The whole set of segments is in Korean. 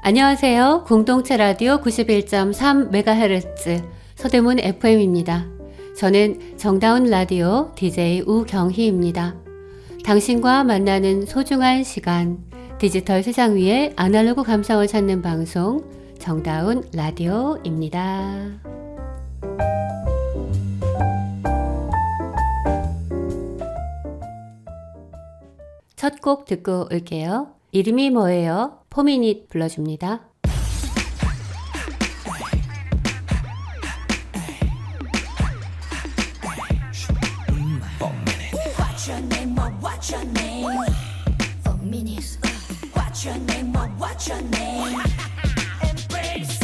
안녕하세요. 공동체 라디오 91.3MHz 서대문 FM입니다. 저는 정다운 라디오 DJ 우경희입니다. 당신과 만나는 소중한 시간, 디지털 세상 위에 아날로그 감성을 찾는 방송 정다운 라디오입니다. 첫 곡 듣고 올게요. 이름이 뭐예요? 포미닛 불러줍니다. What's your name? What's your name? For minutes. What's your name? What's your name? Embrace.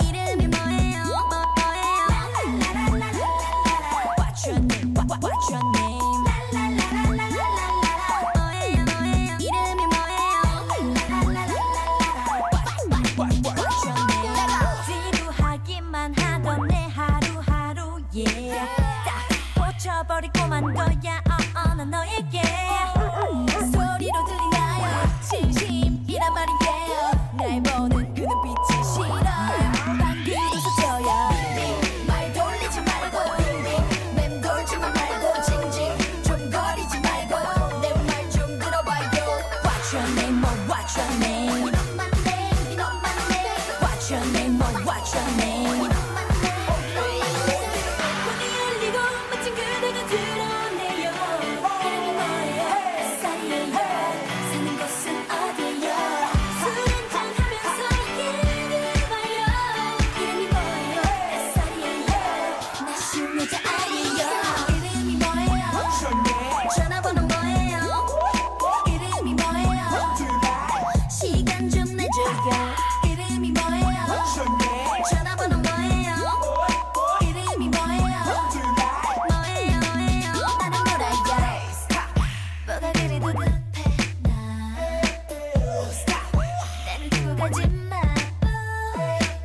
이름이 뭐예요? What's your name? What's your name? 이름이 뭐예요? What's your name? 지루하기만 하던 내 하루하루에 꽂혀버리고만 거야 난 너에게 소리로 들리나요 진심이란 말이에요 날 보는 그 눈빛이 싫어요 방귀 웃어줘요 말 돌리지 말고 맴돌지만 말고 징징 좀 거리지 말고 내 말 좀 들어봐요 What's your name? What's your name? What's your name? What's your name? 문이 열리고 멋진 그대가 드러내요 이름이 뭐예요? 몇 살이에요? 사는 곳은 어디예요? 술 한잔하면서 얘기를 봐요 이름이 뭐예요? 몇 살이에요? 나 쉬운 여자 아니에요 이름이 뭐예요? 전화번호 뭐예요? 이름이 뭐예요? 시간 좀 내줘요 이름이 뭐예요? 전화번호 뭐예요? 이름이 뭐예요? 뭐예요? 나는 몰라요 뭐가 그리 두근해 나를 두고 가지마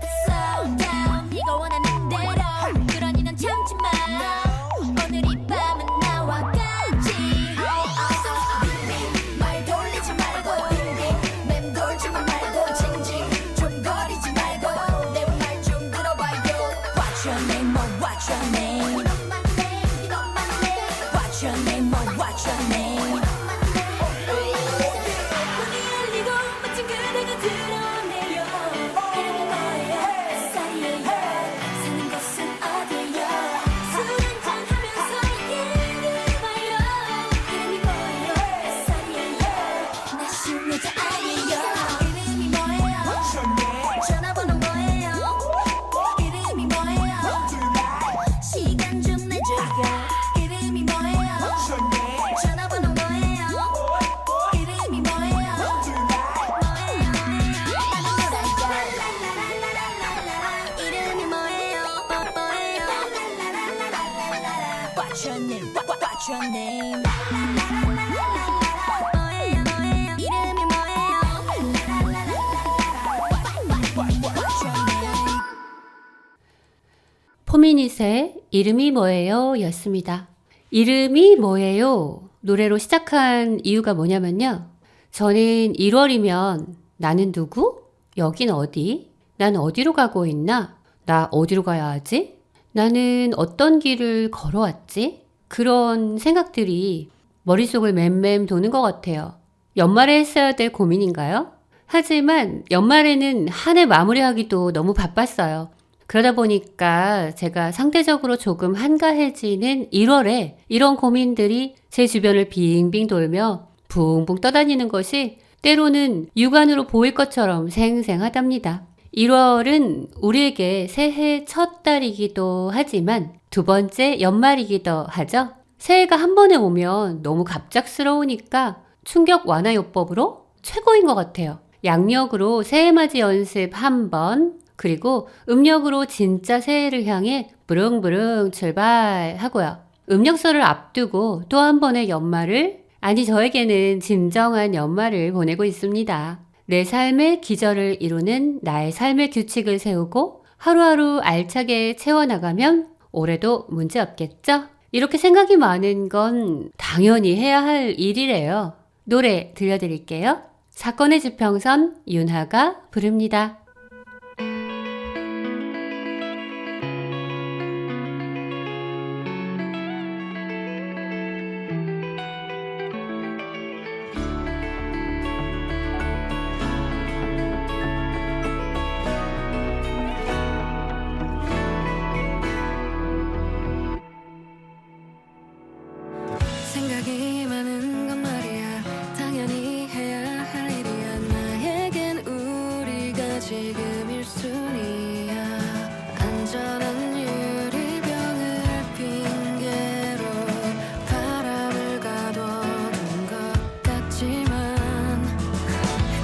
Slow down 네가 원하는 대로 그러니 난 참지마 오늘 이 밤은 나와 같이 말 돌리지 말고 맴돌지만 말고 징징 좀 거리지 말고 내 말 좀 들어봐요 What's your name? What's your name? What's your name? What's your name? 문이 열리고 멋진 그대가 드러내요 이름이 뭐예요? 몇 살이에요? 사는 곳은 어디예요? 술 한잔하면서 얘기를 봐요 이름이 뭐예요? 몇 살이에요? 나 쉬운 여자 아니에요 이름이 뭐예요? 전화번호 뭐예요? 이름이 뭐예요? 시간 좀 내줘요 이름이 뭐예요? 전화번호 뭐예요? 이름이 뭐예요? 이름이 뭐예요? What's your name? What's your name? 이름이 뭐예요? What's your name? 포미닛의 이름이 뭐예요? 였습니다. 이름이 뭐예요? 노래로 시작한 이유가 뭐냐면요. 저는 1월이면 나는 누구? 여긴 어디? 난 어디로 가고 있나? 나 어디로 가야 하지? 나는 어떤 길을 걸어왔지? 그런 생각들이 머릿속을 맴맴 도는 것 같아요. 연말에 했어야 될 고민인가요? 하지만 연말에는 한 해 마무리하기도 너무 바빴어요. 그러다 보니까 제가 상대적으로 조금 한가해지는 1월에 이런 고민들이 제 주변을 빙빙 돌며 붕붕 떠다니는 것이 때로는 육안으로 보일 것처럼 생생하답니다. 1월은 우리에게 새해 첫 달이기도 하지만 두 번째 연말이기도 하죠. 새해가 한 번에 오면 너무 갑작스러우니까 충격 완화요법으로 최고인 것 같아요. 양력으로 새해맞이 연습 한 번, 그리고 음력으로 진짜 새해를 향해 부릉부릉 출발하고요. 음력설을 앞두고 또 한 번의 연말을, 아니 저에게는 진정한 연말을 보내고 있습니다. 내 삶의 기절을 이루는 나의 삶의 규칙을 세우고 하루하루 알차게 채워나가면 올해도 문제 없겠죠? 이렇게 생각이 많은 건 당연히 해야 할 일이래요. 노래 들려드릴게요. 사건의 지평선 윤하가 부릅니다. 생각이 많은 건 말이야 당연히 해야 할 일이야 나에겐 우리가 지금 1순위야 안전한 유리병을 핑계로 바람을 가둬둔 것 같지만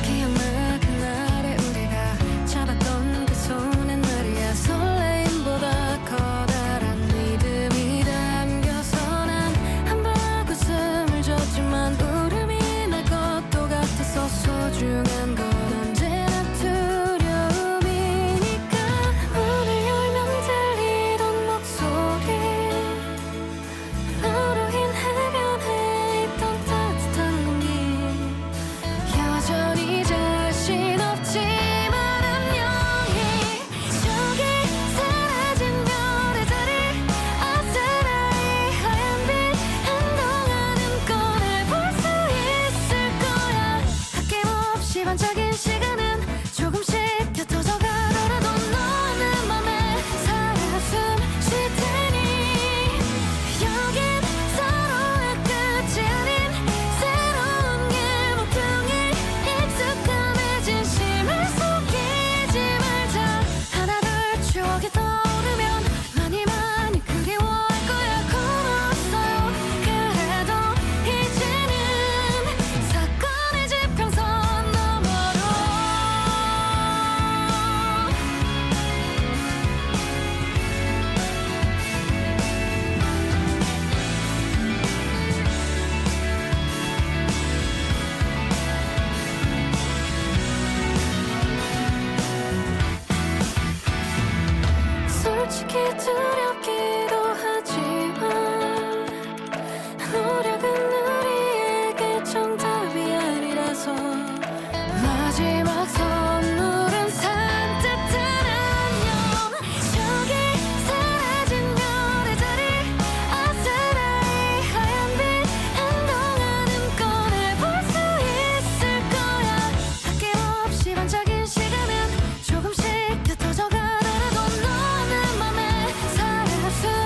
기억나 그날의 우리가 잡았던 그 손엔 말이야 설레임보다 커다란 믿음이 담겨서 난 한번 웃음을 줬지만 울음이 날 것도 같아서 소중한 건 언제나 두려움이니까 문을 열면 들리던 목소리 너로 해변에 있던 따뜻한 공기 여전히 자신 없지만 안녕히 저기 사라진 별의 자리 아스라이 하얀 빛 한동안은 꺼내 볼 수 있을 거야 아낌없이 반짝인 시간은 조금씩 곁어져 가더라도 너는 맘에 살아 숨쉴 테니 여긴 서로의 끝이 아닌 새로운 게 목표에 익숙함에 진심을 속이지 말자 하나 둘 추억이 떠오르면 많이 많이 그리워할 거야 걸었어요 그래도 이제는 사건의 지평선 너머로 솔직히 두렵기도 하지만 노력은 우리에게 정답이 아니라서 마지막 선물은 산뜻한 안녕 저기 사라진 별의 자리 아스라이 하얀 빛 한동안은 꺼내 볼 수 있을 거야 아낌없이 반짝인 시간은 조금씩 곁어져 가더라도 너는 맘에 살아 숨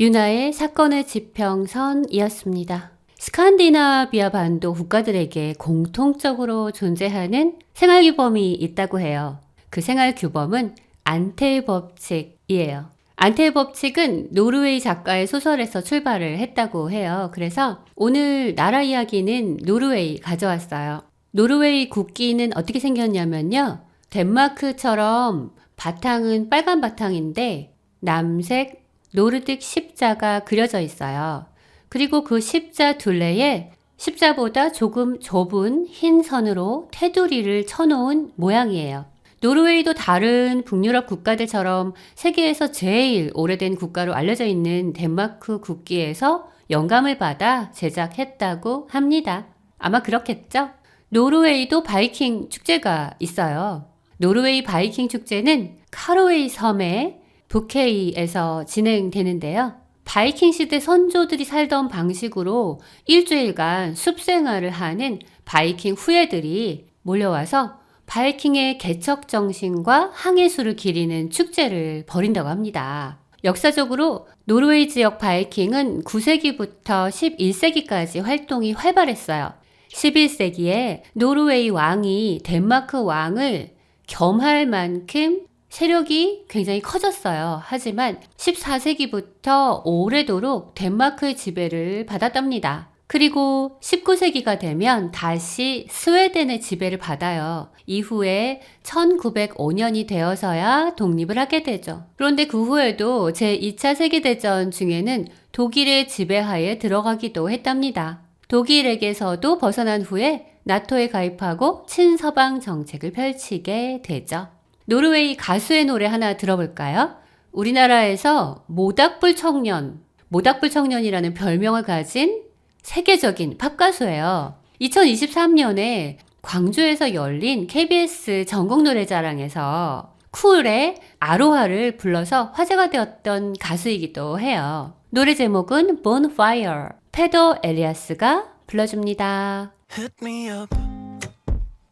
유나의 사건의 지평선이었습니다. 스칸디나비아 반도 국가들에게 공통적으로 존재하는 생활규범이 있다고 해요. 그 생활규범은 안텔 법칙이에요. 안텔 법칙은 노르웨이 작가의 소설에서 출발을 했다고 해요. 그래서 오늘 나라 이야기는 노르웨이 가져왔어요. 노르웨이 국기는 어떻게 생겼냐면요. 덴마크처럼 바탕은 빨간 바탕인데 남색 노르딕 십자가 그려져 있어요. 그리고 그 십자 둘레에 십자보다 조금 좁은 흰 선으로 테두리를 쳐놓은 모양이에요. 노르웨이도 다른 북유럽 국가들처럼 세계에서 제일 오래된 국가로 알려져 있는 덴마크 국기에서 영감을 받아 제작했다고 합니다. 아마 그렇겠죠? 노르웨이도 바이킹 축제가 있어요. 노르웨이 바이킹 축제는 카로웨이 섬의 부케이에서 진행되는데요. 바이킹 시대 선조들이 살던 방식으로 일주일간 숲생활을 하는 바이킹 후예들이 몰려와서 바이킹의 개척 정신과 항해수를 기리는 축제를 벌인다고 합니다. 역사적으로 노르웨이 지역 바이킹은 9세기부터 11세기까지 활동이 활발했어요. 11세기에 노르웨이 왕이 덴마크 왕을 겸할 만큼 세력이 굉장히 커졌어요. 하지만 14세기부터 오래도록 덴마크의 지배를 받았답니다. 그리고 19세기가 되면 다시 스웨덴의 지배를 받아요. 이후에 1905년이 되어서야 독립을 하게 되죠. 그런데 그 후에도 제2차 세계대전 중에는 독일의 지배하에 들어가기도 했답니다. 독일에게서도 벗어난 후에 나토에 가입하고 친서방 정책을 펼치게 되죠. 노르웨이 가수의 노래 하나 들어볼까요? 우리나라에서 모닥불 청년이라는 별명을 가진 세계적인 팝 가수예요. 2023년에 광주에서 열린 KBS 전국노래자랑에서 쿨의 아로하를 불러서 화제가 되었던 가수이기도 해요. 노래 제목은 Bonfire, 페더 엘리아스가 불러줍니다. Hit me up.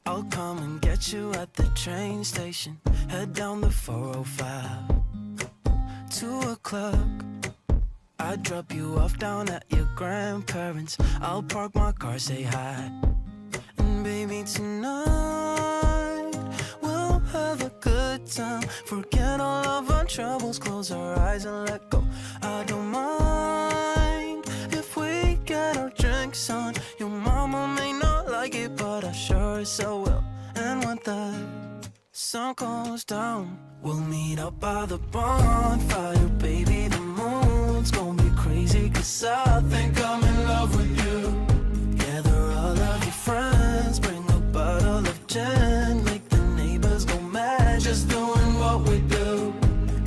I'll come and get you at the train station. Head down the 405. 2 o'clock. I drop you off down at your grandparents. I'll park my car, say hi. And baby, tonight we'll have a good time. Forget all of our troubles, close our eyes and let go. I don't mind if we get our drinks on. Your mama may not like it, but I sure so will. And when the sun goes down, we'll meet up by the bonfire, baby. The moon's gonna be crazy, 'cause I think I'm in love with you. Gather all of your friends, bring a bottle of gin, make the neighbors go mad, just doing what we do.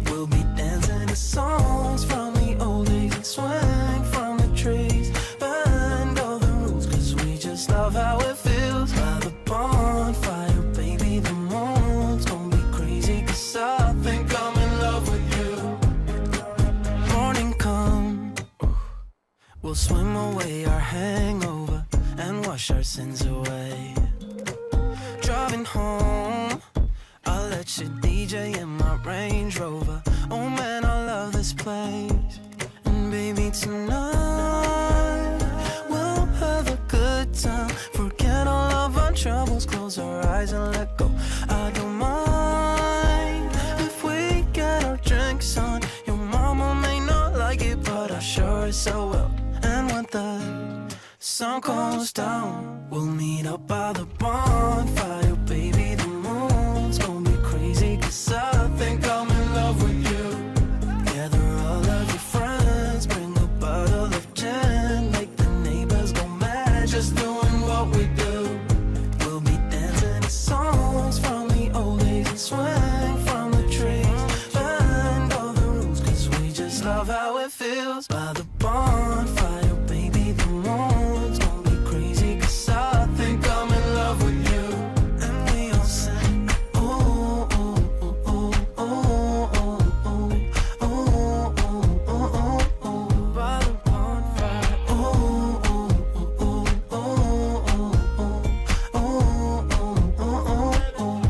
We'll be dancing to songs from the old days and swing from the trees. Bend all the rules, 'cause we just love how it feels. By the bonfire, baby, the moon's gonna be crazy, 'cause I think I'm in love with you. Morning come, we'll swim away our hangover and wash our sins away. Driving home, I'll let you DJ in my Range Rover. Oh man, I love this place. And baby, tonight we'll have a good time. Forget all of our troubles, close our eyes and let go. I don't mind if we get our drinks on. Your mama may not like it, but I sure so will. And when the sun goes down, we'll meet up by the bonfire, baby. The moon's gonna be crazy, 'cause I think I'm in love with you. Gather all of your friends, bring a bottle of gin, make the neighbors go mad, just doing what we do. We'll be dancing to songs from the old days and swing from the trees. Bend all the rules, 'cause we just love how it feels. By the bonfire, baby, the moon's gonna be crazy, 'cause I think I'm in love with you. And we all sing, oh, oh, oh, oh, oh, oh, oh, oh, oh, oh, oh, oh. By the bonfire, oh, oh, oh, oh, oh, oh, oh, oh, oh, oh, oh.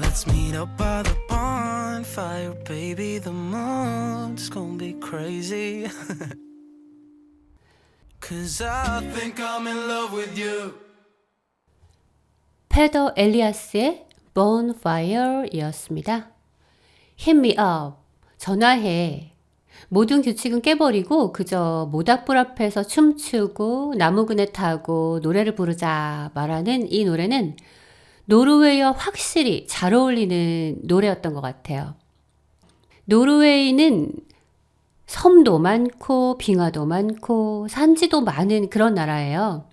Let's meet up by the bonfire. fire, baby, the mood's gonna be crazy. 'Cause I think I'm in love with you. 페더 엘리아스의 Bonfire이었습니다. Hit me up. 전화해. 모든 규칙은 깨버리고 그저 모닥불 앞에서 춤추고 나무그네 타고 노래를 부르자 말하는 이 노래는 노르웨이와 확실히 잘 어울리는 노래였던 것 같아요. 노르웨이는 섬도 많고 빙하도 많고 산지도 많은 그런 나라예요.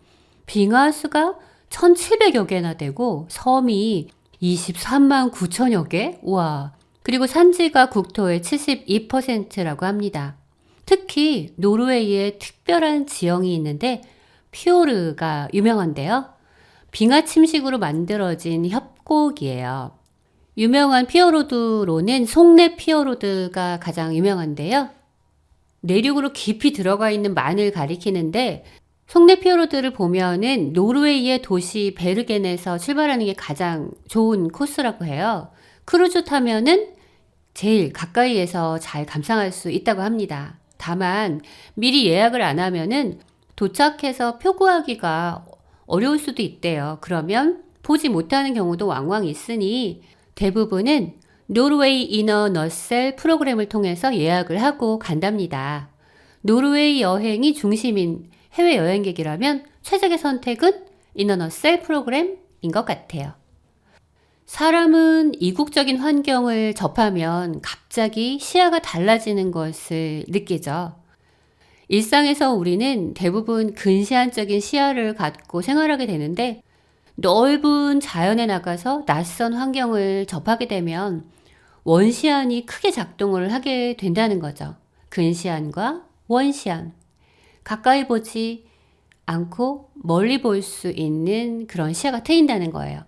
빙하 수가 1700여 개나 되고 섬이 23만 9천여 개? 우와. 그리고 산지가 국토의 72%라고 합니다. 특히 노르웨이에 특별한 지형이 있는데 피오르가 유명한데요. 빙하 침식으로 만들어진 협곡이에요. 유명한 피어로드로는 속내 피어로드가 가장 유명한데요. 내륙으로 깊이 들어가 있는 만을 가리키는데 속내 피어로드를 보면은 노르웨이의 도시 베르겐에서 출발하는 게 가장 좋은 코스라고 해요. 크루즈 타면은 제일 가까이에서 잘 감상할 수 있다고 합니다. 다만 미리 예약을 안 하면은 도착해서 표 구하기가 어려울 수도 있대요. 그러면 보지 못하는 경우도 왕왕 있으니 대부분은 노르웨이 이너 너셀 프로그램을 통해서 예약을 하고 간답니다. 노르웨이 여행이 중심인 해외 여행객이라면 최적의 선택은 이너 너셀 프로그램인 것 같아요. 사람은 이국적인 환경을 접하면 갑자기 시야가 달라지는 것을 느끼죠. 일상에서 우리는 대부분 근시안적인 시야를 갖고 생활하게 되는데 넓은 자연에 나가서 낯선 환경을 접하게 되면 원시안이 크게 작동을 하게 된다는 거죠. 근시안과 원시안. 가까이 보지 않고 멀리 볼 수 있는 그런 시야가 트인다는 거예요.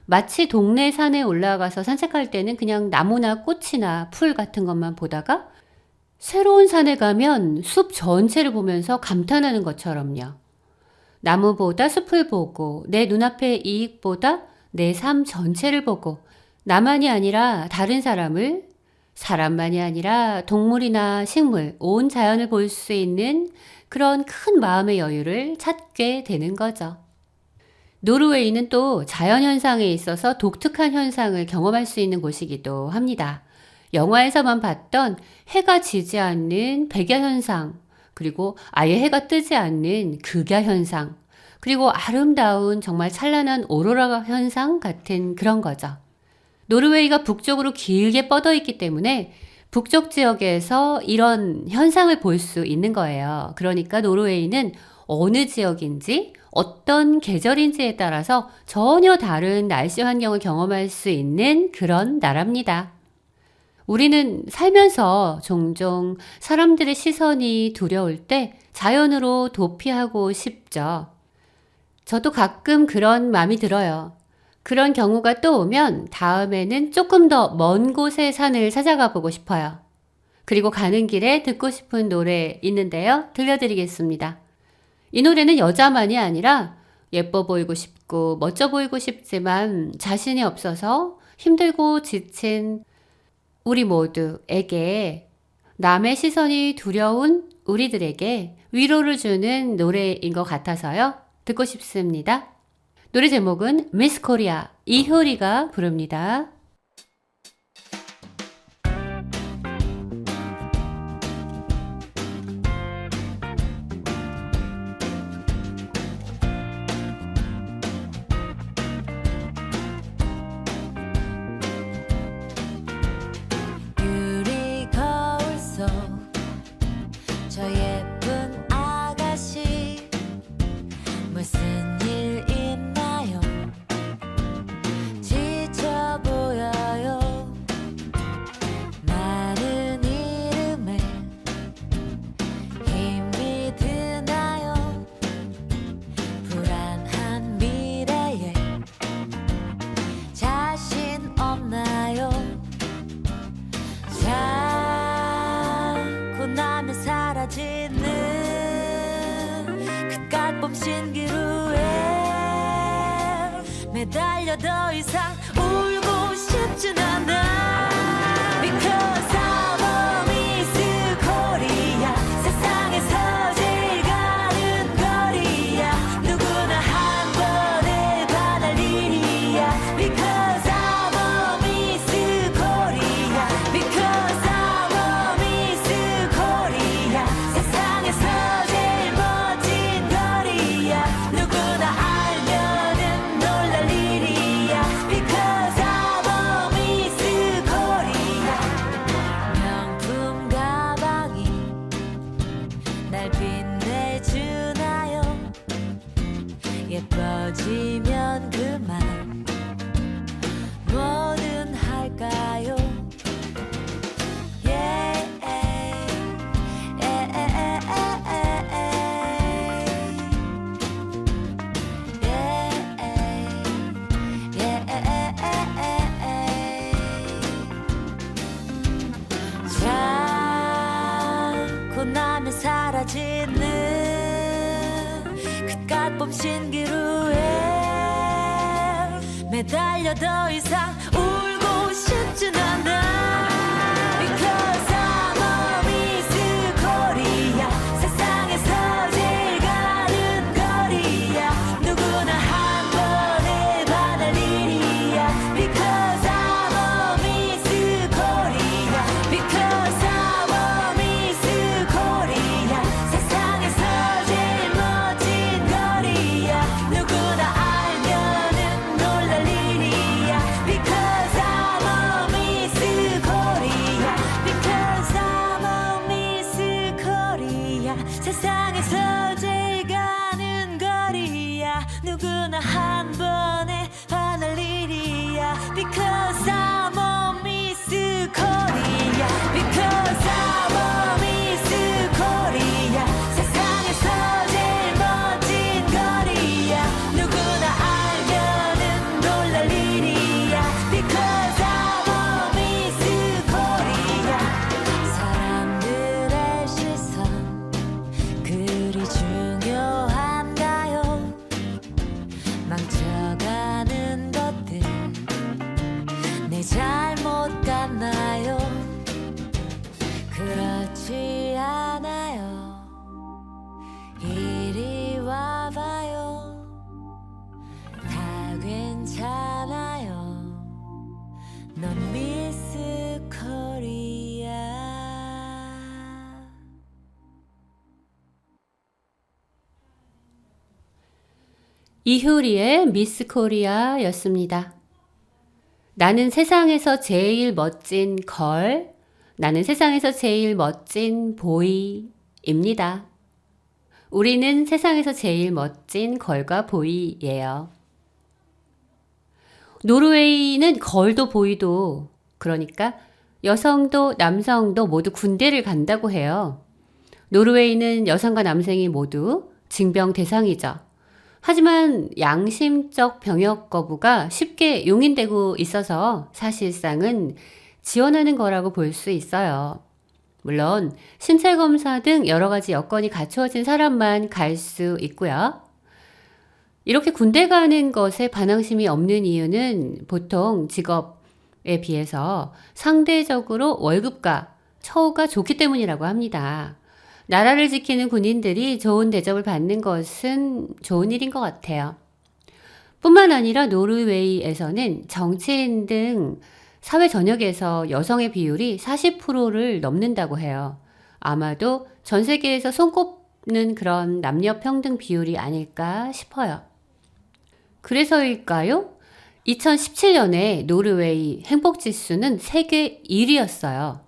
마치 동네 산에 올라가서 산책할 때는 그냥 나무나 꽃이나 풀 같은 것만 보다가 새로운 산에 가면 숲 전체를 보면서 감탄하는 것처럼요. 나무보다 숲을 보고 내 눈앞의 이익보다 내 삶 전체를 보고 나만이 아니라 다른 사람을, 사람만이 아니라 동물이나 식물, 온 자연을 볼 수 있는 그런 큰 마음의 여유를 찾게 되는 거죠. 노르웨이는 또 자연현상에 있어서 독특한 현상을 경험할 수 있는 곳이기도 합니다. 영화에서만 봤던 해가 지지 않는 백야현상, 그리고 아예 해가 뜨지 않는 극야현상, 그리고 아름다운 정말 찬란한 오로라 현상 같은 그런 거죠. 노르웨이가 북쪽으로 길게 뻗어 있기 때문에 북쪽 지역에서 이런 현상을 볼 수 있는 거예요. 그러니까 노르웨이는 어느 지역인지 어떤 계절인지에 따라서 전혀 다른 날씨 환경을 경험할 수 있는 그런 나라입니다. 우리는 살면서 종종 사람들의 시선이 두려울 때 자연으로 도피하고 싶죠. 저도 가끔 그런 마음이 들어요. 그런 경우가 또 오면 다음에는 조금 더 먼 곳의 산을 찾아가 보고 싶어요. 그리고 가는 길에 듣고 싶은 노래 있는데요. 들려드리겠습니다. 이 노래는 여자만이 아니라 예뻐 보이고 싶고 멋져 보이고 싶지만 자신이 없어서 힘들고 지친 우리 모두에게, 남의 시선이 두려운 우리들에게 위로를 주는 노래인 것 같아서요. 듣고 싶습니다. 노래 제목은 미스 코리아, 이효리가 부릅니다. 유리 거울 속 저 예쁜 아가씨 무슨 일 있나요? 지쳐 보여요. 많은 이름에 힘이 드나요? 불안한 미래에 자신 없나요? 자고 나면 사라지는 그깟 신기루에 매달려 더 이상 울고 싶진 않아. 사라지는 그깟 신기루에 매달려 더 이상 울고 싶진 않아 Because I'm a Miss Korea 세상에서 제일 가는 거리야 누구나 한 번에 반할 일이야 Because I'm a Miss Korea Because I'm a Miss Korea 세상에서 제일 멋진 거리야 누구나 알면은 놀랄 일이야 Because I'm a Miss Korea Because I'm a Miss Korea 세상에서 제일 가는 거리야 누구나 한 번에 반할 일이야 Because I'm a Miss Korea Because I'm a Miss Korea 세상에서 제일 멋진 거리야 누구나 알면은 놀랄 일이야 Because I'm a Miss Korea 사람들의 시선 그리 중요한가요 망쳐가는 것들 내 잘못 같나요 그렇지 않아요 이리 와봐요 다 괜찮아요 넌 미스 코리아 이효리의 미스 코리아였습니다. 나는 세상에서 제일 멋진 걸, 나는 세상에서 제일 멋진 보이입니다. 우리는 세상에서 제일 멋진 걸과 보이예요. 노르웨이는 걸도 보이도, 그러니까 여성도 남성도 모두 군대를 간다고 해요. 노르웨이는 여성과 남성이 모두 징병 대상이죠. 하지만 양심적 병역 거부가 쉽게 용인되고 있어서 사실상은 지원하는 거라고 볼 수 있어요. 물론 신체 검사 등 여러 가지 여건이 갖추어진 사람만 갈 수 있고요. 이렇게 군대 가는 것에 반항심이 없는 이유는 보통 직업에 비해서 상대적으로 월급과 처우가 좋기 때문이라고 합니다. 나라를 지키는 군인들이 좋은 대접을 받는 것은 좋은 일인 것 같아요. 뿐만 아니라 노르웨이에서는 정치인 등 사회 전역에서 여성의 비율이 40%를 넘는다고 해요. 아마도 전 세계에서 손꼽는 그런 남녀 평등 비율이 아닐까 싶어요. 그래서일까요? 2017년에 노르웨이 행복지수는 세계 1위였어요.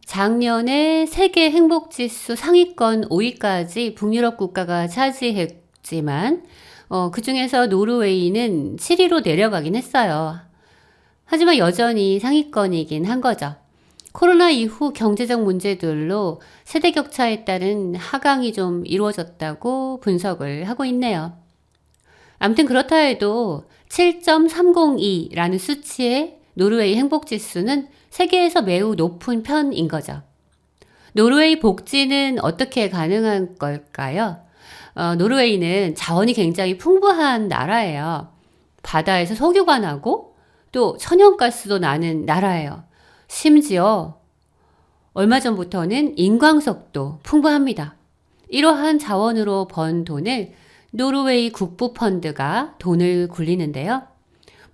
작년에 세계 행복지수 상위권 5위까지 북유럽 국가가 차지했지만 그 중에서 노르웨이는 7위로 내려가긴 했어요. 하지만 여전히 상위권이긴 한 거죠. 코로나 이후 경제적 문제들로 세대 격차에 따른 하강이 좀 이루어졌다고 분석을 하고 있네요. 아무튼 그렇다 해도 7.302라는 수치의 노르웨이 행복지수는 세계에서 매우 높은 편인 거죠. 노르웨이 복지는 어떻게 가능한 걸까요? 노르웨이는 자원이 굉장히 풍부한 나라예요. 바다에서 석유가 나고 또 천연가스도 나는 나라예요. 심지어 얼마 전부터는 인광석도 풍부합니다. 이러한 자원으로 번 돈을 노르웨이 국부펀드가 돈을 굴리는데요.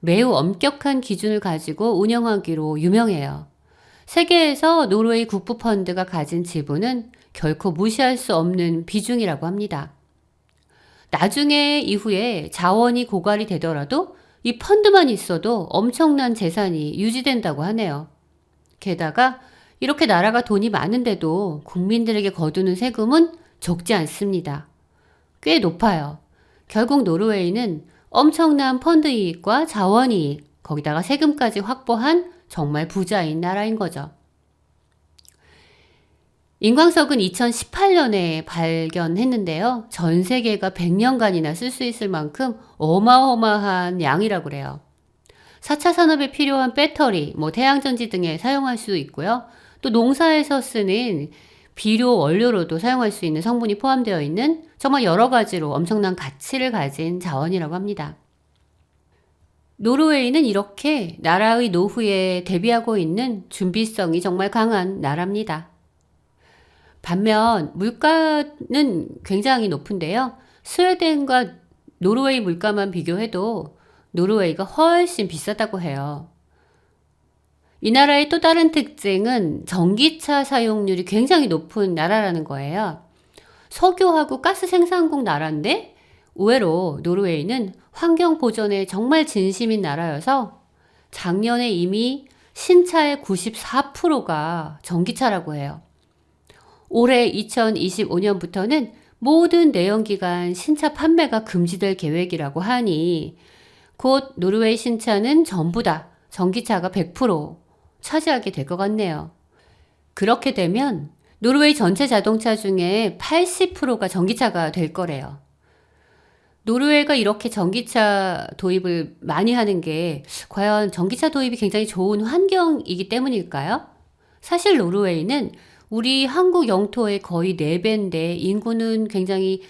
매우 엄격한 기준을 가지고 운영하기로 유명해요. 세계에서 노르웨이 국부펀드가 가진 지분은 결코 무시할 수 없는 비중이라고 합니다. 나중에 이후에 자원이 고갈이 되더라도 이 펀드만 있어도 엄청난 재산이 유지된다고 하네요. 게다가 이렇게 나라가 돈이 많은데도 국민들에게 거두는 세금은 적지 않습니다. 꽤 높아요. 결국 노르웨이는 엄청난 펀드 이익과 자원 이익, 거기다가 세금까지 확보한 정말 부자인 나라인 거죠. 인광석은 2018년에 발견했는데요. 전 세계가 100년간이나 쓸 수 있을 만큼 어마어마한 양이라고 그래요. 4차 산업에 필요한 배터리, 태양전지 등에 사용할 수도 있고요. 또 농사에서 쓰는 비료 원료로도 사용할 수 있는 성분이 포함되어 있는 정말 여러 가지로 엄청난 가치를 가진 자원이라고 합니다. 노르웨이는 이렇게 나라의 노후에 대비하고 있는 준비성이 정말 강한 나라입니다. 반면 물가는 굉장히 높은데요. 스웨덴과 노르웨이 물가만 비교해도 노르웨이가 훨씬 비싸다고 해요. 이 나라의 또 다른 특징은 전기차 사용률이 굉장히 높은 나라라는 거예요. 석유하고 가스 생산국 나라인데 의외로 노르웨이는 환경 보전에 정말 진심인 나라여서 작년에 이미 신차의 94%가 전기차라고 해요. 올해 2025년부터는 모든 내연기관 신차 판매가 금지될 계획이라고 하니 곧 노르웨이 신차는 전부 다 전기차가 100% 차지하게 될 것 같네요. 그렇게 되면 노르웨이 전체 자동차 중에 80%가 전기차가 될 거래요. 노르웨이가 이렇게 전기차 도입을 많이 하는 게 과연 전기차 도입이 굉장히 좋은 환경이기 때문일까요? 사실 노르웨이는 우리 한국 영토의 거의 4배인데 인구는 굉장히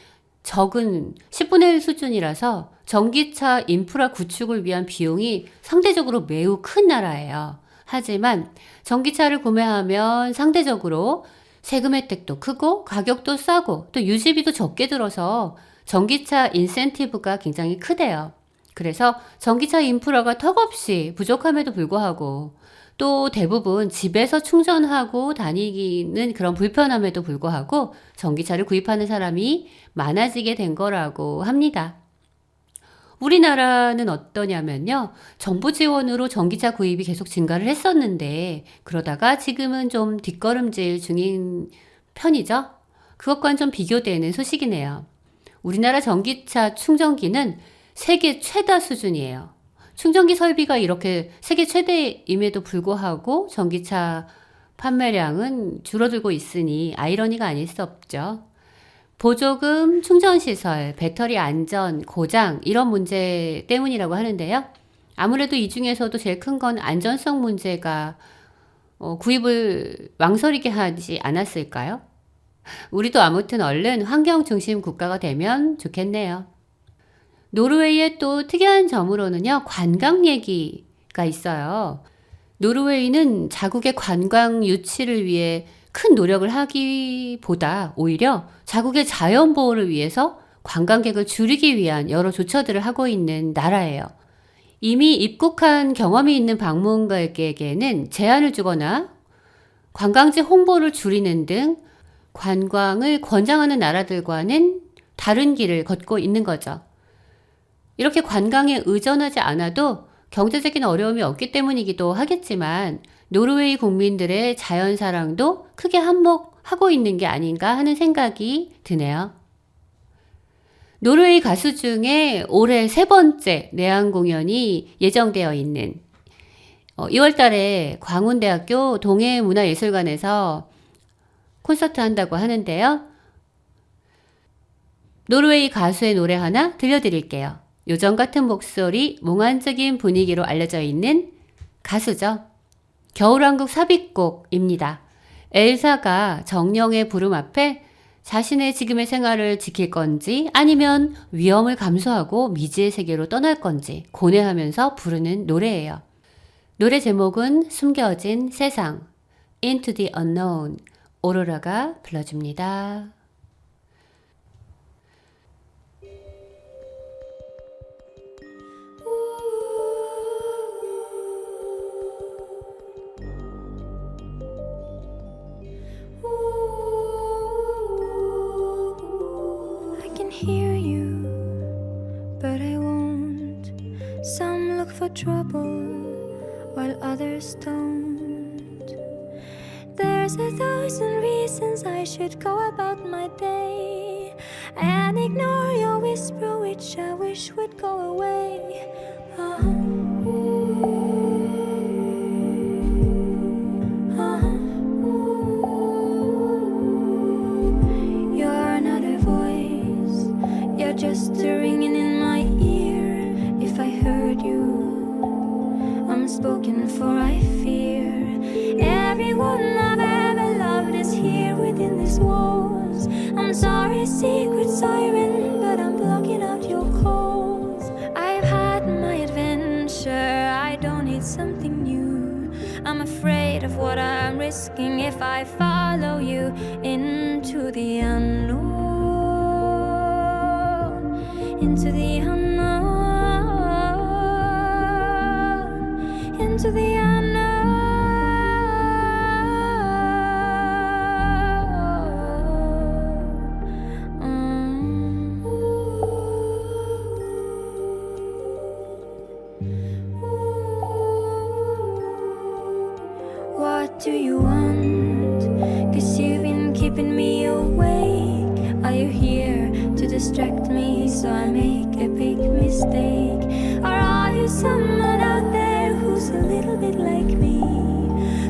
적은 10분의 1 수준이라서 전기차 인프라 구축을 위한 비용이 상대적으로 매우 큰 나라예요. 하지만 전기차를 구매하면 상대적으로 세금 혜택도 크고 가격도 싸고 또 유지비도 적게 들어서 전기차 인센티브가 굉장히 크대요. 그래서 전기차 인프라가 턱없이 부족함에도 불구하고 또 대부분 집에서 충전하고 다니기는 그런 불편함에도 불구하고 전기차를 구입하는 사람이 많아지게 된 거라고 합니다. 우리나라는 어떠냐면요. 정부 지원으로 전기차 구입이 계속 증가를 했었는데 그러다가 지금은 좀 뒷걸음질 중인 편이죠. 그것과는 좀 비교되는 소식이네요. 우리나라 전기차 충전기는 세계 최다 수준이에요. 충전기 설비가 이렇게 세계 최대임에도 불구하고 전기차 판매량은 줄어들고 있으니 아이러니가 아닐 수 없죠. 보조금, 충전시설, 배터리 안전, 고장 이런 문제 때문이라고 하는데요. 아무래도 이 중에서도 제일 큰 건 안전성 문제가 구입을 망설이게 하지 않았을까요? 우리도 아무튼 얼른 환경 중심 국가가 되면 좋겠네요. 노르웨이의 또 특이한 점으로는요, 관광 얘기가 있어요. 노르웨이는 자국의 관광 유치를 위해 큰 노력을 하기보다 오히려 자국의 자연 보호를 위해서 관광객을 줄이기 위한 여러 조처들을 하고 있는 나라예요. 이미 입국한 경험이 있는 방문객에게는 제한을 주거나 관광지 홍보를 줄이는 등 관광을 권장하는 나라들과는 다른 길을 걷고 있는 거죠. 이렇게 관광에 의존하지 않아도 경제적인 어려움이 없기 때문이기도 하겠지만 노르웨이 국민들의 자연사랑도 크게 한몫하고 있는 게 아닌가 하는 생각이 드네요. 노르웨이 가수 중에 올해 3번째 내한 공연이 예정되어 있는 2월 달에 광운대학교 동해문화예술관에서 콘서트 한다고 하는데요. 노르웨이 가수의 노래 하나 들려드릴게요. 요정 같은 목소리, 몽환적인 분위기로 알려져 있는 가수죠. 겨울왕국 삽입곡입니다. 엘사가 정령의 부름 앞에 자신의 지금의 생활을 지킬 건지 아니면 위험을 감수하고 미지의 세계로 떠날 건지 고뇌하면서 부르는 노래예요. 노래 제목은 숨겨진 세상, Into the Unknown, 오로라가 불러줍니다. Hear you, but I won't. Some look for trouble, while others don't. There's 1,000 reasons I should go about my day and ignore your whisper, which I wish would go away. You're not a voice, you're just a ringing in my ear. If I heard you, I'm spoken for, I fear. Everyone I've ever loved is here. here within these walls. I'm sorry, secret siren, but I'm blocking out your calls. I've had my adventure, I don't need something new. I'm afraid of what I'm risking if I follow you into the unknown, into the unknown, into the unknown. What do you want? 'Cause you've been keeping me awake. Are you here to distract me so I make a big mistake? Or are you someone out there who's a little bit like me,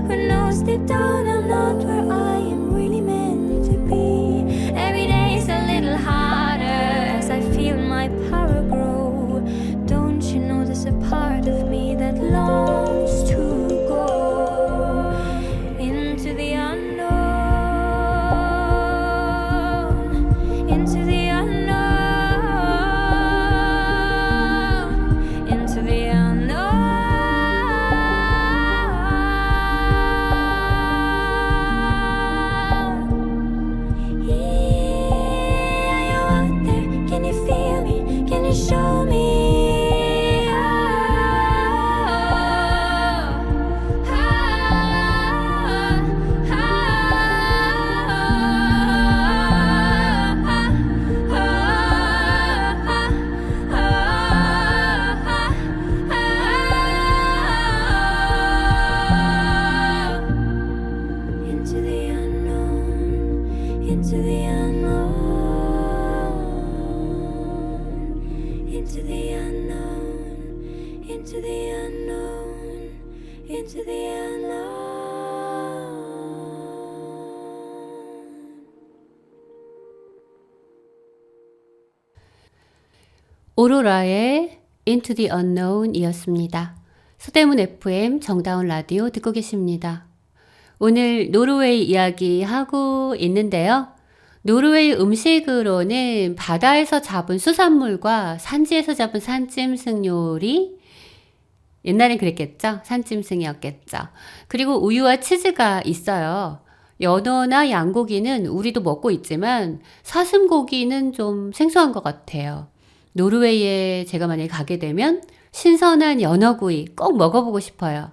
who knows deep down I'm not where I am really meant to be? Every day's a little harder as I feel my power grow. Don't you know there's a part of me that longs to go into the unknown, into the unknown, into the unknown. Yeah, are you out there? Can you feel me? Can you show me? Into the unknown, into the unknown, into the unknown, into the unknown, into the unknown. 오로라의 Into the Unknown 이었습니다. 서대문 FM 정다운 라디오 듣고 계십니다. 오늘 노르웨이 이야기 하고 있는데요. 노르웨이 음식으로는 바다에서 잡은 수산물과 산지에서 잡은 산짐승 요리, 옛날엔 그랬겠죠? 산짐승이었겠죠. 그리고 우유와 치즈가 있어요. 연어나 양고기는 우리도 먹고 있지만 사슴고기는 좀 생소한 것 같아요. 노르웨이에 제가 만약에 가게 되면 신선한 연어구이 꼭 먹어보고 싶어요.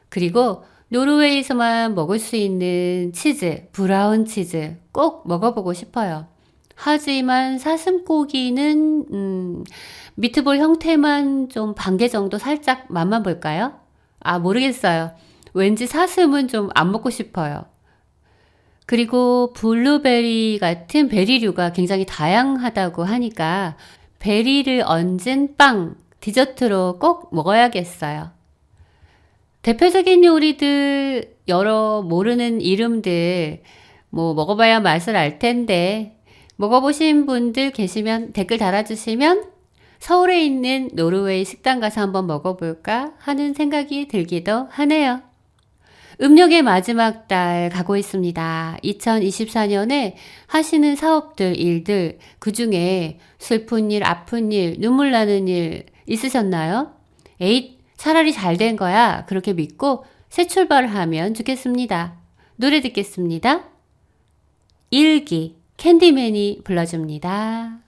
그리고 노르웨이에서만 먹을 수 있는 치즈, 브라운 치즈 꼭 먹어보고 싶어요. 하지만 사슴고기는 미트볼 형태만 좀 반 개 정도 살짝 맛만 볼까요? 아, 모르겠어요. 왠지 사슴은 좀 안 먹고 싶어요. 그리고 블루베리 같은 베리류가 굉장히 다양하다고 하니까 베리를 얹은 빵, 디저트로 꼭 먹어야겠어요. 대표적인 요리들, 여러 모르는 이름들, 먹어봐야 맛을 알 텐데, 먹어보신 분들 계시면 댓글 달아주시면 서울에 있는 노르웨이 식당 가서 한번 먹어볼까 하는 생각이 들기도 하네요. 음력의 마지막 달 가고 있습니다. 2024년에 하시는 사업들, 일들, 그 중에 슬픈 일, 아픈 일, 눈물 나는 일 있으셨나요? 에잇, 차라리 잘 된 거야. 그렇게 믿고 새 출발을 하면 좋겠습니다. 노래 듣겠습니다. 일기, 캔디맨이 불러줍니다.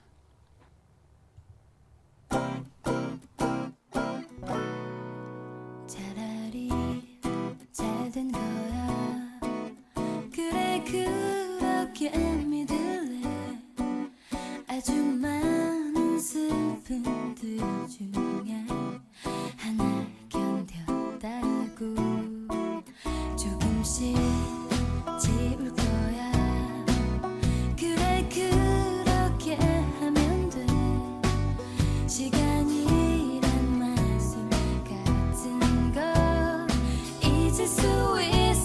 차라리 잘 된 거야. 그래 그렇게 믿을래. 아주 많은 슬픔들 중에 하나 견뎠다고 조금씩 지울 거야. 그래 그렇게 하면 돼. 시간이란 마술 같은 거 잊을 수 있어.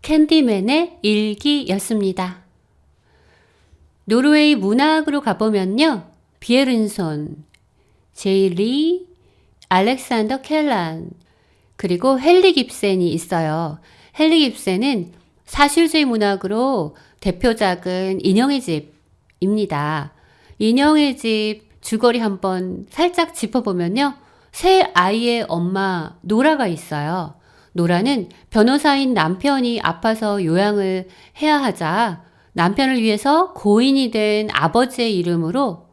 캔디맨의 일기였습니다. 노르웨이 문학으로 가보면요. 비에른손, 제이리, 알렉산더 켈란, 그리고 헨리 깁센이 있어요. 헨리 깁센은 사실주의 문학으로 대표작은 인형의 집입니다. 인형의 집 줄거리 한번 살짝 짚어보면요. 세 아이의 엄마 노라가 있어요. 노라는 변호사인 남편이 아파서 요양을 해야 하자 남편을 위해서 고인이 된 아버지의 이름으로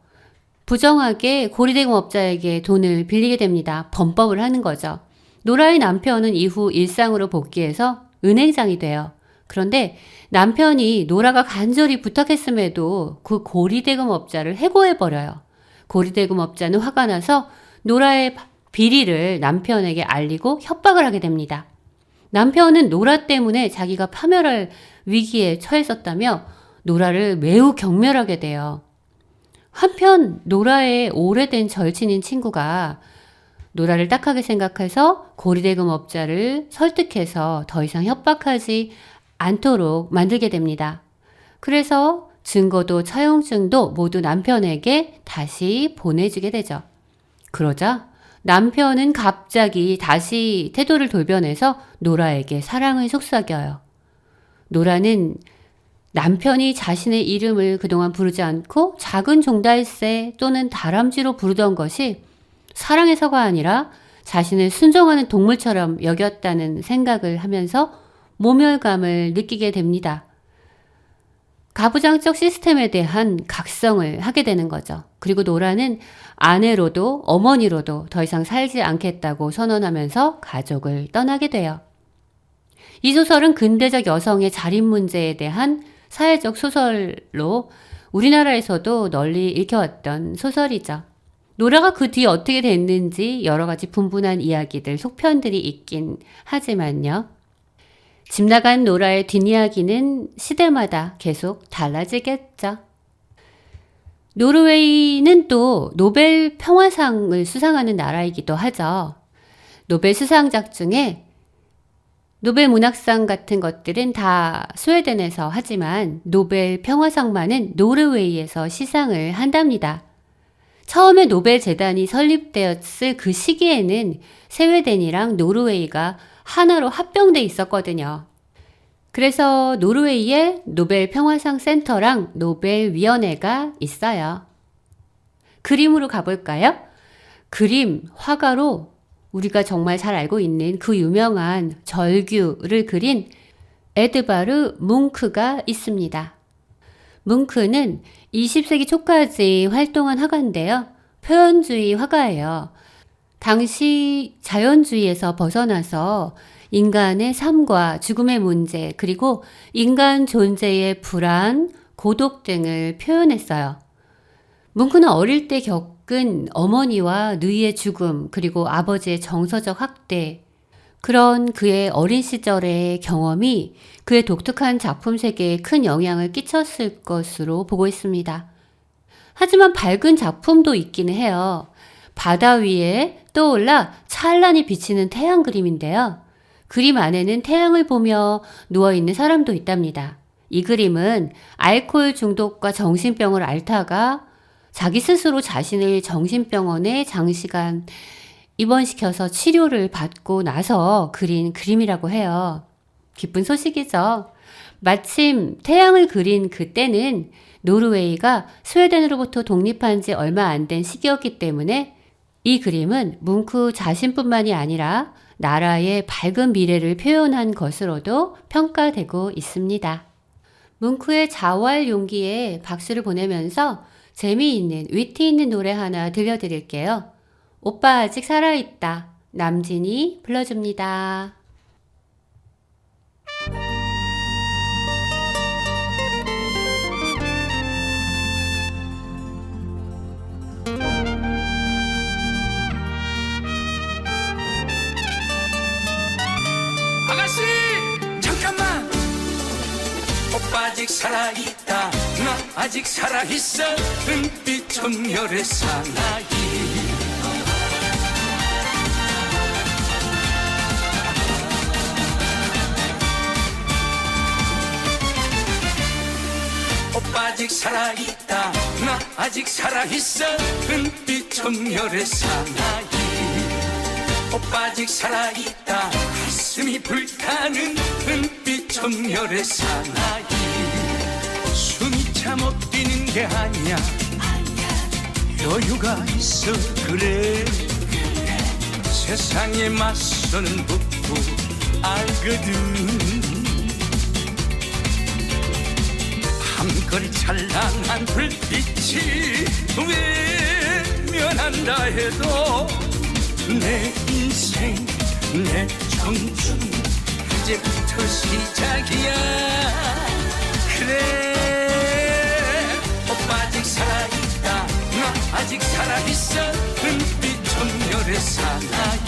부정하게 고리대금업자에게 돈을 빌리게 됩니다. 범법을 하는 거죠. 노라의 남편은 이후 일상으로 복귀해서 은행장이 돼요. 그런데 남편이 노라가 간절히 부탁했음에도 그 고리대금업자를 해고해버려요. 고리대금업자는 화가 나서 노라의 비리를 남편에게 알리고 협박을 하게 됩니다. 남편은 노라 때문에 자기가 파멸할 위기에 처했었다며 노라를 매우 경멸하게 돼요. 한편 노라의 오래된 절친인 친구가 노라를 딱하게 생각해서 고리대금업자를 설득해서 더 이상 협박하지 않도록 만들게 됩니다. 그래서 증거도 차용증도 모두 남편에게 다시 보내주게 되죠. 그러자 남편은 갑자기 다시 태도를 돌변해서 노라에게 사랑을 속삭여요. 노라는 남편이 자신의 이름을 그동안 부르지 않고 작은 종달새 또는 다람쥐로 부르던 것이 사랑해서가 아니라 자신을 순종하는 동물처럼 여겼다는 생각을 하면서 모멸감을 느끼게 됩니다. 가부장적 시스템에 대한 각성을 하게 되는 거죠. 그리고 노라는 아내로도 어머니로도 더 이상 살지 않겠다고 선언하면서 가족을 떠나게 돼요. 이 소설은 근대적 여성의 자립 문제에 대한 사회적 소설로 우리나라에서도 널리 읽혀왔던 소설이죠. 노라가 그 뒤에 어떻게 됐는지 여러 가지 분분한 이야기들, 속편들이 있긴 하지만요. 집 나간 노라의 뒷이야기는 시대마다 계속 달라지겠죠. 노르웨이는 또 노벨 평화상을 수상하는 나라이기도 하죠. 노벨 수상작 중에 노벨 문학상 같은 것들은 다 스웨덴에서 하지만 노벨 평화상만은 노르웨이에서 시상을 한답니다. 처음에 노벨 재단이 설립되었을 그 시기에는 스웨덴이랑 노르웨이가 하나로 합병돼 있었거든요. 그래서 노르웨이에 노벨 평화상 센터랑 노벨 위원회가 있어요. 그림으로 가볼까요? 그림, 화가로 우리가 정말 잘 알고 있는 그 유명한 절규를 그린 에드바르 뭉크가 있습니다. 뭉크는 20세기 초까지 활동한 화가인데요. 표현주의 화가예요. 당시 자연주의에서 벗어나서 인간의 삶과 죽음의 문제, 그리고 인간 존재의 불안, 고독 등을 표현했어요. 뭉크는 어릴 때 겪은 어머니와 누이의 죽음, 그리고 아버지의 정서적 학대, 그런 그의 어린 시절의 경험이 그의 독특한 작품 세계에 큰 영향을 끼쳤을 것으로 보고 있습니다. 하지만 밝은 작품도 있기는 해요. 바다 위에 떠올라 찬란히 비치는 태양 그림인데요. 그림 안에는 태양을 보며 누워있는 사람도 있답니다. 이 그림은 알코올 중독과 정신병을 앓다가 자기 스스로 자신을 정신병원에 장시간 입원시켜서 치료를 받고 나서 그린 그림이라고 해요. 기쁜 소식이죠. 마침 태양을 그린 그때는 노르웨이가 스웨덴으로부터 독립한 지 얼마 안 된 시기였기 때문에 이 그림은 뭉크 자신뿐만이 아니라 나라의 밝은 미래를 표현한 것으로도 평가되고 있습니다. 뭉크의 자활 용기에 박수를 보내면서 재미있는 위트 있는 노래 하나 들려드릴게요. 오빠 아직 살아있다. 남진이 불러줍니다. 아가씨 잠깐만 오빠 아직 살아있다 나 아직 살아있어 은빛 정열의 사나이 오빠 아직 살아있다 나 아직 살아있어 은빛 정열의 사나이 오빠 아직 살아있다 가슴이 불타는 은빛 정열의 사나이 숨이 차 못 뛰는 게 아니야 여유가 있어 그래 세상에 맞서는 법도 알거든 밤거리 찬란한 불빛이 외면한다 해도 내 인생 내 청춘 이제부터 시작이야 그래 오빠 아직 살아있다 나 아직 살아있어 은빛 정열의 사나이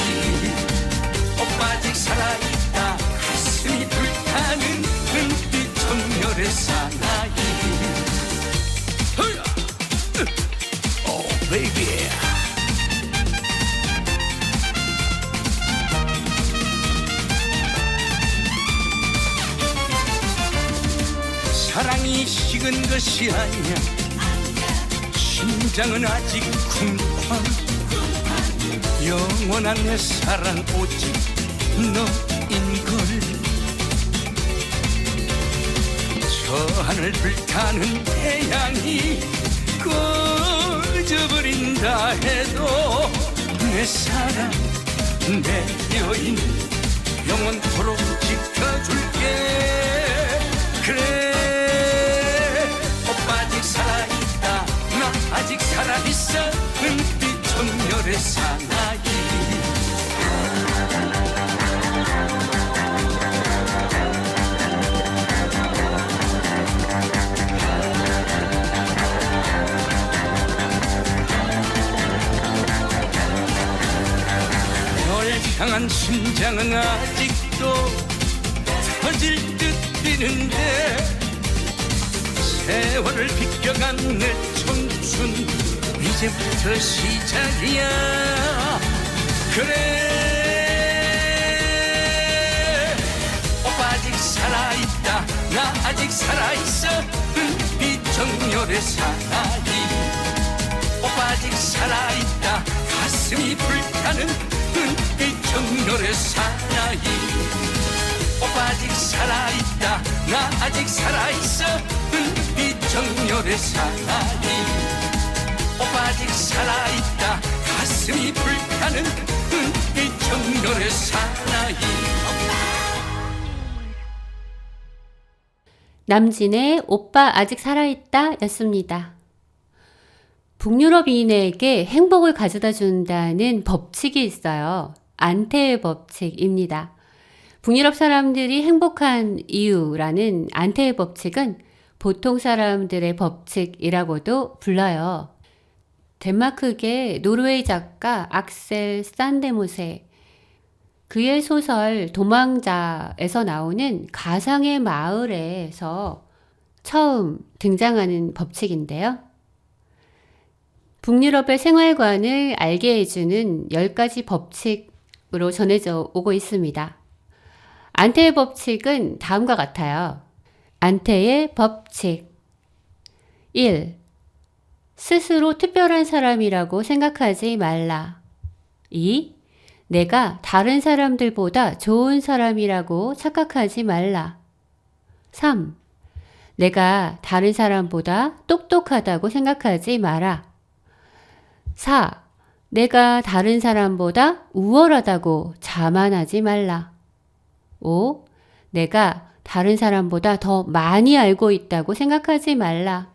오빠 아직 살아있다 가슴이 불타는 은빛 정열의 사나이 오 베이비 사랑이 식은 것이 아니야 심장은 아직 쿵쾅 영원한 내 사랑 오직 너인걸 저 하늘 불타는 태양이 꺼져버린다 해도 내 사랑 내 여인 영원토록 지켜줄게 그래 오빠 아직 살아있다 나 아직 살아있어 은빛 정열의 사나이 널 향한 심장은 아직도 터질 듯 뛰는데 세월을 비껴간 내 청춘 이제부터 시작이야 그래 오빠 아직 살아있다 나 아직 살아있어 은빛 정열의 사나이 오빠 아직 살아있다 가슴이 불타는 은빛 정열의 사나이 오빠 아직 살아있다 나 아직 살아있어 은빛 정열의 사나이 오빠 아직 살아있다 가슴이 불타는 은빛 정열의 사나이 남진의 오빠 아직 살아있다 였습니다. 북유럽인에게 행복을 가져다 준다는 법칙이 있어요. 안테의 법칙입니다. 북유럽 사람들이 행복한 이유라는 안테의 법칙은 보통 사람들의 법칙이라고도 불러요. 덴마크계 노르웨이 작가 악셀 산데모세 그의 소설 도망자에서 나오는 가상의 마을에서 처음 등장하는 법칙인데요. 북유럽의 생활관을 알게 해주는 10가지 법칙으로 전해져 오고 있습니다. 안테의 법칙은 다음과 같아요. 안테의 법칙 1. 스스로 특별한 사람이라고 생각하지 말라. 2. 내가 다른 사람들보다 좋은 사람이라고 착각하지 말라. 3. 내가 다른 사람보다 똑똑하다고 생각하지 마라. 4. 내가 다른 사람보다 우월하다고 자만하지 말라. 5. 내가 다른 사람보다 더 많이 알고 있다고 생각하지 말라.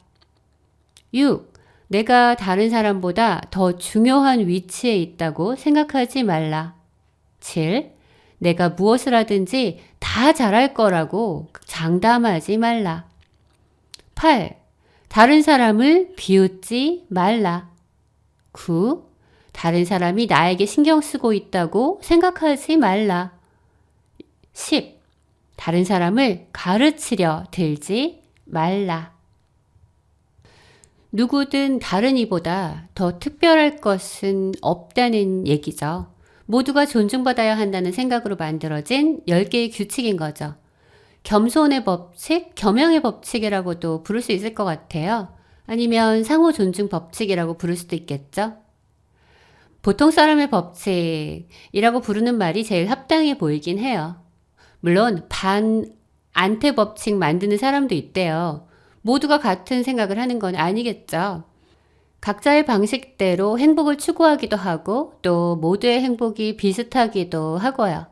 6. 내가 다른 사람보다 더 중요한 위치에 있다고 생각하지 말라. 7. 내가 무엇을 하든지 다 잘할 거라고 장담하지 말라. 8. 다른 사람을 비웃지 말라. 9. 다른 사람이 나에게 신경 쓰고 있다고 생각하지 말라. 10. 다른 사람을 가르치려 들지 말라. 누구든 다른 이보다 더 특별할 것은 없다는 얘기죠. 모두가 존중받아야 한다는 생각으로 만들어진 10개의 규칙인 거죠. 겸손의 법칙, 겸양의 법칙이라고도 부를 수 있을 것 같아요. 아니면 상호 존중 법칙이라고 부를 수도 있겠죠. 보통 사람의 법칙이라고 부르는 말이 제일 합당해 보이긴 해요. 물론 안태 법칙 만드는 사람도 있대요. 모두가 같은 생각을 하는 건 아니겠죠. 각자의 방식대로 행복을 추구하기도 하고 또 모두의 행복이 비슷하기도 하고요.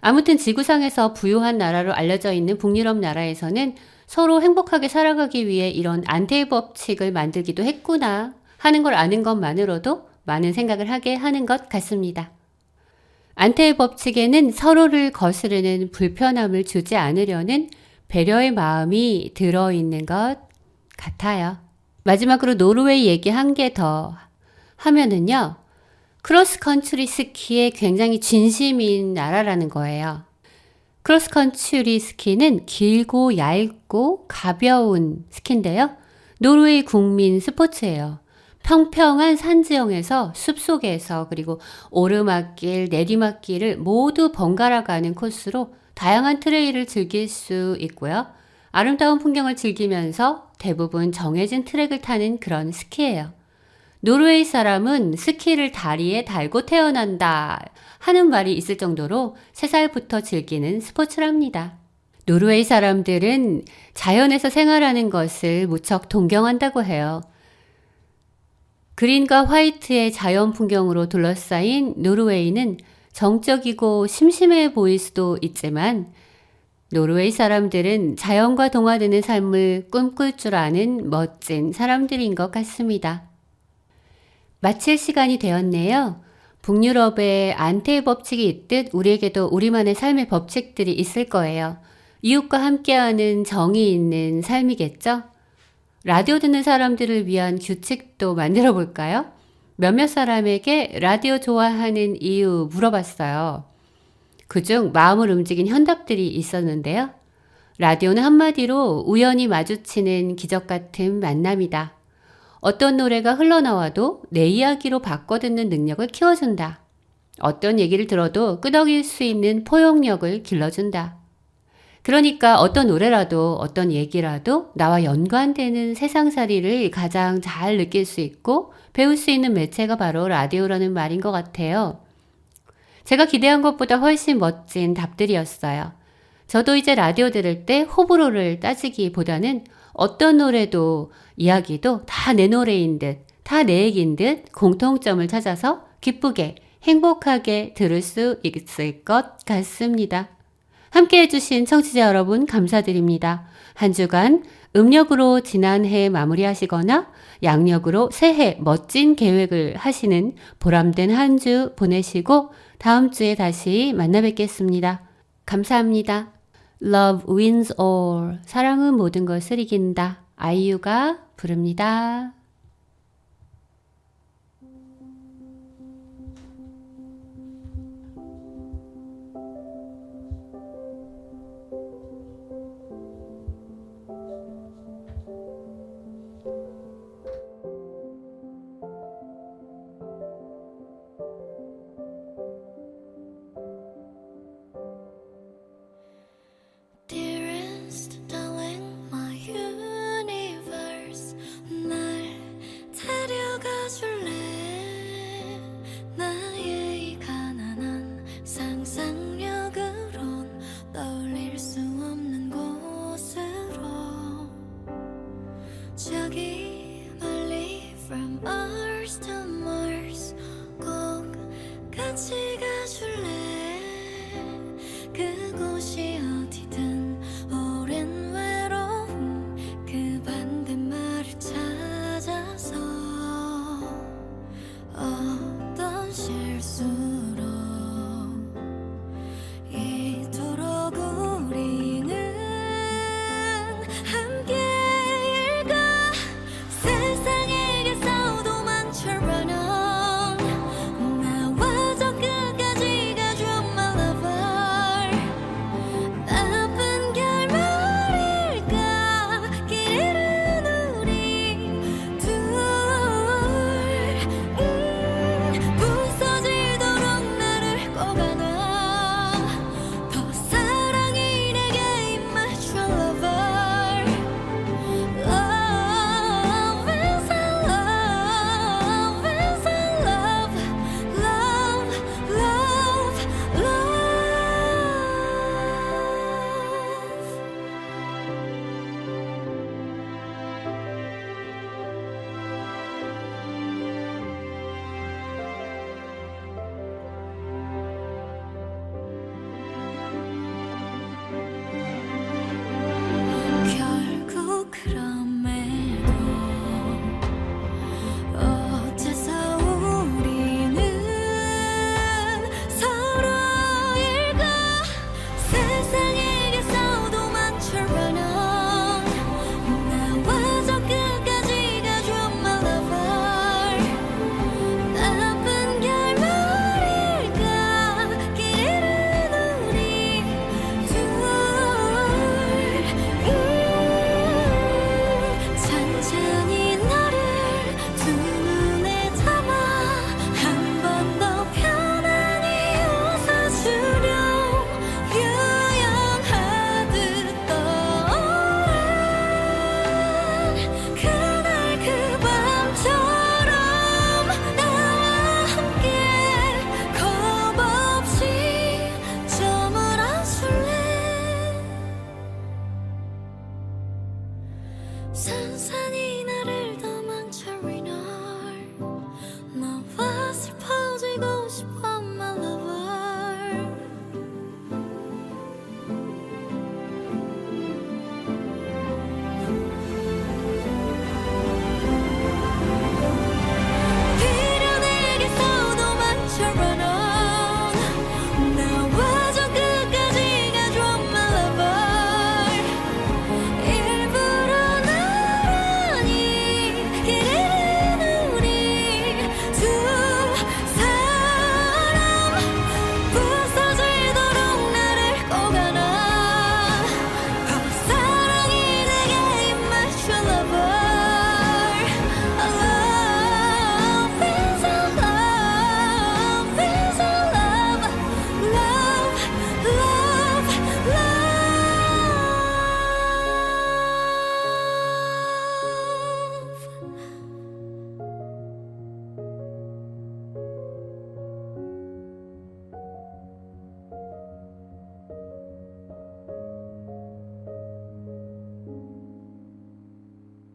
아무튼 지구상에서 부유한 나라로 알려져 있는 북유럽 나라에서는 서로 행복하게 살아가기 위해 이런 안태의 법칙을 만들기도 했구나 하는 걸 아는 것만으로도 많은 생각을 하게 하는 것 같습니다. 안태의 법칙에는 서로를 거스르는 불편함을 주지 않으려는 배려의 마음이 들어있는 것 같아요. 마지막으로 노르웨이 얘기 한 개 더 하면은요. 크로스컨트리 스키에 굉장히 진심인 나라라는 거예요. 크로스컨트리 스키는 길고 얇고 가벼운 스키인데요. 노르웨이 국민 스포츠예요. 평평한 산지형에서 숲속에서 그리고 오르막길, 내리막길을 모두 번갈아 가는 코스로 다양한 트레일을 즐길 수 있고요. 아름다운 풍경을 즐기면서 대부분 정해진 트랙을 타는 그런 스키예요. 노르웨이 사람은 스키를 다리에 달고 태어난다 하는 말이 있을 정도로 3살부터 즐기는 스포츠랍니다. 노르웨이 사람들은 자연에서 생활하는 것을 무척 동경한다고 해요. 그린과 화이트의 자연 풍경으로 둘러싸인 노르웨이는 정적이고 심심해 보일 수도 있지만 노르웨이 사람들은 자연과 동화되는 삶을 꿈꿀 줄 아는 멋진 사람들인 것 같습니다. 마칠 시간이 되었네요. 북유럽에 안태의 법칙이 있듯 우리에게도 우리만의 삶의 법칙들이 있을 거예요. 이웃과 함께하는 정이 있는 삶이겠죠? 라디오 듣는 사람들을 위한 규칙도 만들어 볼까요? 몇몇 사람에게 라디오 좋아하는 이유 물어봤어요. 그중 마음을 움직인 현답들이 있었는데요. 라디오는 한마디로 우연히 마주치는 기적 같은 만남이다. 어떤 노래가 흘러나와도 내 이야기로 바꿔 듣는 능력을 키워준다. 어떤 얘기를 들어도 끄덕일 수 있는 포용력을 길러준다. 그러니까 어떤 노래라도 어떤 얘기라도 나와 연관되는 세상살이를 가장 잘 느낄 수 있고 배울 수 있는 매체가 바로 라디오라는 말인 것 같아요. 제가 기대한 것보다 훨씬 멋진 답들이었어요. 저도 이제 라디오 들을 때 호불호를 따지기보다는 어떤 노래도 이야기도 다 내 노래인 듯, 다 내 얘기인 듯 공통점을 찾아서 기쁘게 행복하게 들을 수 있을 것 같습니다. 함께 해주신 청취자 여러분 감사드립니다. 한 주간 음력으로 지난해 마무리하시거나 양력으로 새해 멋진 계획을 하시는 보람된 한 주 보내시고 다음 주에 다시 만나 뵙겠습니다. 감사합니다. Love wins all. 사랑은 모든 것을 이긴다. 아이유가 부릅니다. Dearest darling, my universe, 날 데려가 줄래? 나의 이 가난한 상상력으론 떠올릴 수 없는 곳으로 저기 멀리 from Earth to Mars 꼭 같이 가줄래? 그곳이 어디든 오랜 외로움 그 반대말을 찾아서 어떤 실수로 이토록 우리는 함께일까? 세상에게서 도망쳐 run on 나와 저 끝까지 가줘 my lover 상상